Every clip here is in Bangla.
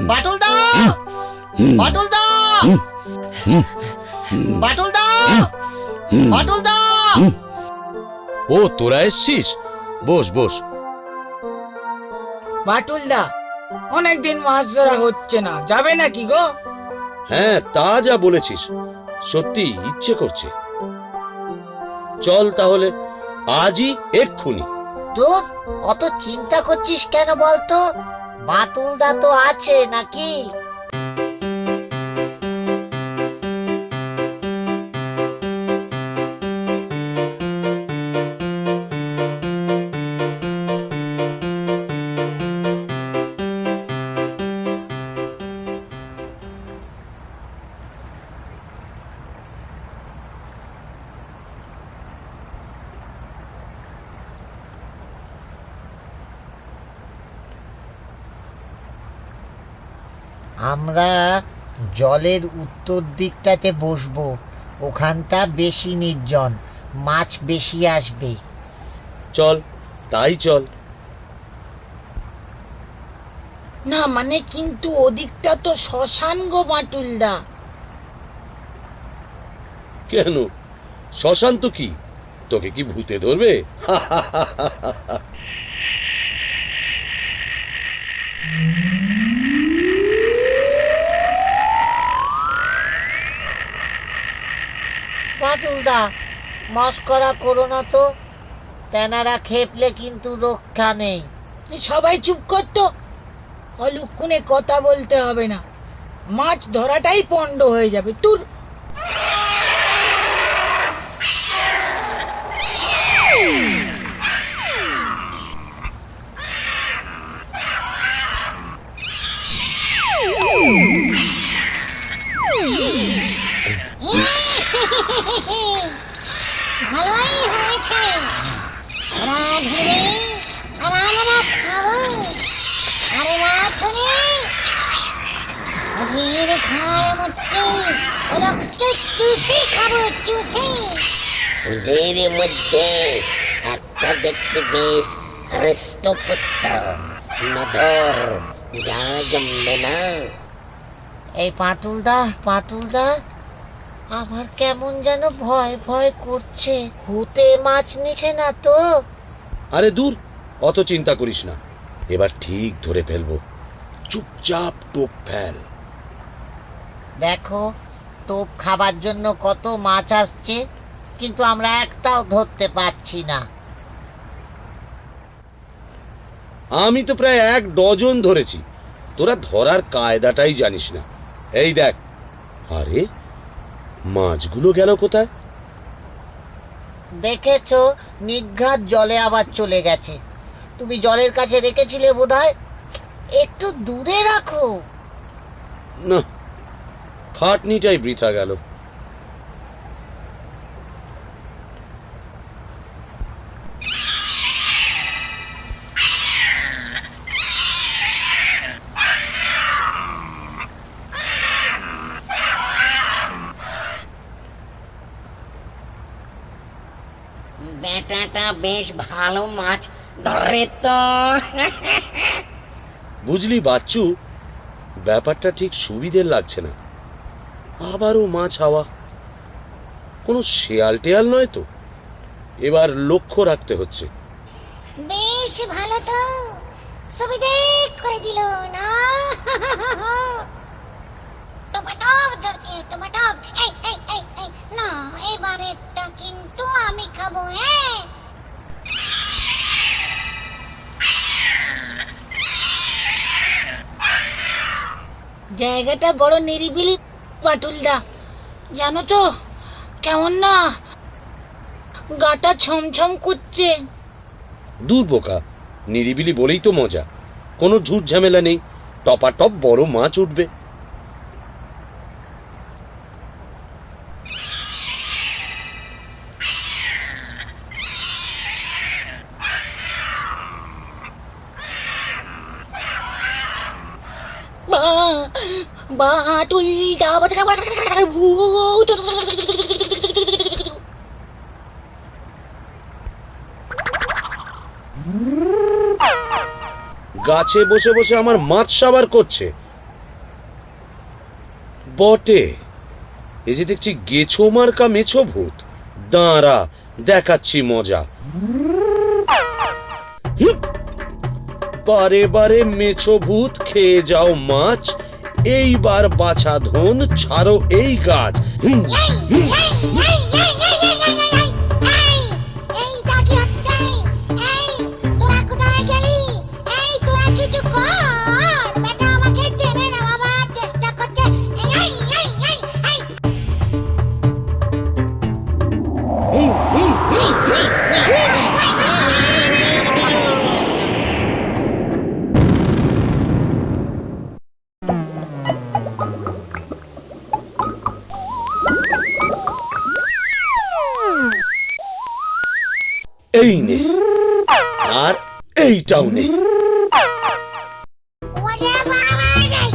বাটুলদা, বাটুলদা, বাটুলদা, বাটুলদা। ও তোরা এসছিস, বস বস। বাটুলদা, অনেকদিন মাছ ধরা হচ্ছে না, যাবে নাকি গো? হ্যাঁ, তা যা বলেছিস, সত্যি ইচ্ছে করছে। চল তাহলে, আজই এক্ষুনি। তোর অত চিন্তা করছিস কেন বলতো? বাটুলদা তো আছে নাকি? আমরা জলের উত্তর দিকটাতে বসবো, ওখানটা বেশি নির্জন, মাছ বেশি আসবে। চল, তাই চল। না মানে কিন্তু ওদিকটা তো শ্মশান গো বাটুলদা। কেন, শ্মশান তো কি, তোকে কি ভূতে ধরবে? বাটুলদা, মস্করা করো না তো, তেনারা খেপলে কিন্তু রক্ষা নেই। সবাই চুপ করতো, অলুক্ষণে কথা বলতে হবে না, মাছ ধরাটাই পণ্ড হয়ে যাবে। তোর ভালোই হয়েছে, ওরা ধরবে আর আমরা খাবো। আরে রাধুনি, ওদের ঘাড় মুটকে রক্ত চুষে খাবো, চুষে। ওদের মধ্যে একটা দেখছি বেশ হৃষ্টপুষ্ট, নধর, যা জমবে না। এই পাটুলদা, পাটুলদা, আমার কেমন যেন ভয় ভয় করছে। ভূতে মাছ নিছে না তো? আরে দূর, অত চিন্তা করিস না, এবার ঠিক ধরে ফেলবো। চুপচাপ টোপ ফেল। দেখো, টোপ খাবার জন্য কত মাছ আসছে, কিন্তু আমরা একটাও ধরতে পারছি না। আমি তো প্রায় 1 ডজন ধরেছি, তোরা ধরার কায়দাটাই জানিস না। এই দেখ, আরে মাছগুলো গেল কোথায়? দেখেছো, নিঘাত জলে আবার চলে গেছে। তুমি জলের কাছে রেখেছিলে বোধহয়, একটু দূরে রাখো। না, খাটনিটাই বৃথা গেল। বেটাটা বেশ ভালো মাছ ধরে তো। বুঝলি বাচ্চু, ব্যাপারটা ঠিক সুবিধের লাগছে না। আবারও মাছ হাওয়া, কোনো শেয়াল টেয়াল নয় তো? এবার লক্ষ্য রাখতে হচ্ছে। বেশ ভালো তো, সুবিধে করে দিল না। টমাটম ধরছে, টমাটম। এই এই এই এই না, এবারেরটা কিন্তু আমি খাবো। হ্যাঁ, জায়গাটা বড় নিরিবিলি বাটুলদা, জানো তো, কেমন না গাটা ছমছম করছে। দূর বোকা, নিরিবিলি বলেই তো মজা, কোনো ঝুট ঝামেলা নেই, টপাটপ বড় মাছ উঠবে। বাটুলদা, গাছে বসে বসে আমার মাছ সাবার করছে। বটে, এই যে দেখছি গেছো মার্কা মেছো ভূত। দাঁড়া, দেখাচ্ছি মজা। হিপ! বারে বারে মেছো ভূত খেয়ে যাও মাছ, এইবার বাছা ধন ছাড়ো এই গাছ। হুম, হুম। এইটা কি হচ্ছে? এই, তোরা কোথায় গেলি? এই, তোরা কিছু কর। বেটা আমাকে টেনে নামাবার চেষ্টা করছে। এই, এই, এই, এই, এই। এই নে, আর এইটাও নে। ওরে বাবা রে!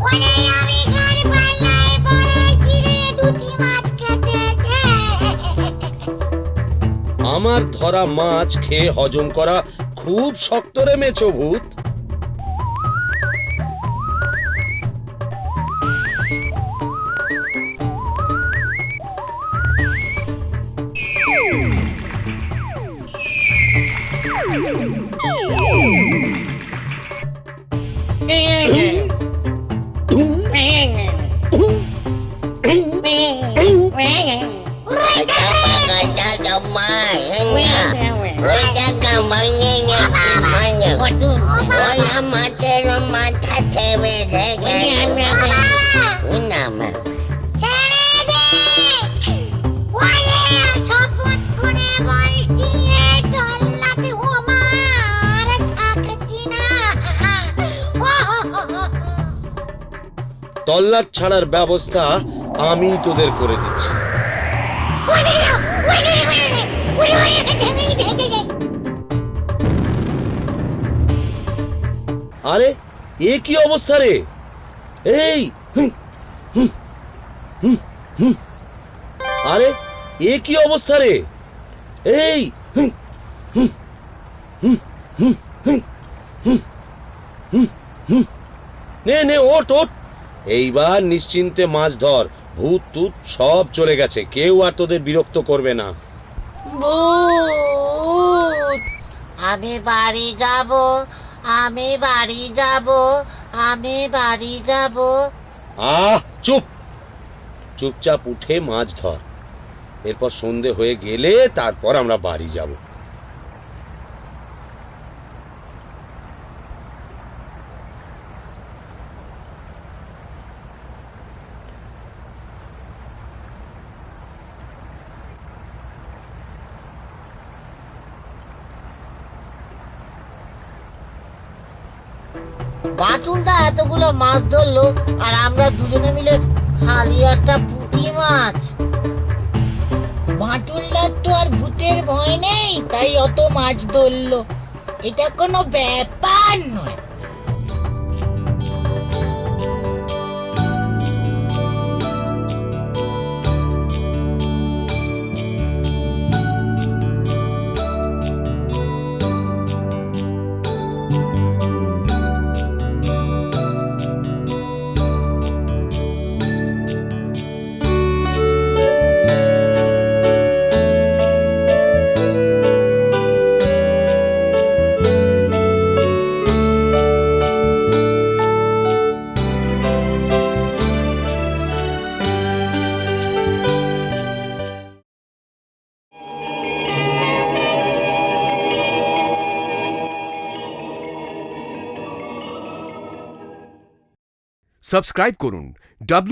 ওরে আমি গান পাল্লায় পড়েছি রে, দুটি মাছ কেটেছে। আমার ধরা মাছ খেয়ে হজম করা খুব শক্ত রে মেছো ভূত। মাছের মাথা থেমে ছেড়ে দে! ওরে শপথ করে বলছি, এই টল্লাতে ওমা আর থাকছি না। তল্লাট ছাড়ার ব্যবস্থা আমি তোদের করে দিচ্ছি। আরে, এ কি অবস্থা রে? এই, আরে, এ কি অবস্থা রে? এই, নে নে, ওঠ ওঠ। এইবার নিশ্চিন্তে মাছ ধর। ভূত টুত সব চলে গেছে, কেউ আর তোদের বিরক্ত করবে না। ভূত! আমি বাড়ি যাব, আমি বাড়ি যাব, আমি বাড়ি যাব। আহ, চুপ! চুপচাপ উঠে মাছ ধর। এরপর সন্ধে হয়ে গেলে তারপর আমরা বাড়ি যাব। বাটুলদা এতগুলো মাছ ধরলো, আর আমরা দুজনে মিলে খালি একটা পুঁটি মাছ। বাঁটুলদার তো আর ভূতের ভয় নেই, তাই অত মাছ ধরলো। এটা কোনো ব্যাপার নয়। সাবস্ক্রাইব করুন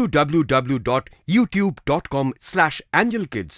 www.youtube.com/angelkids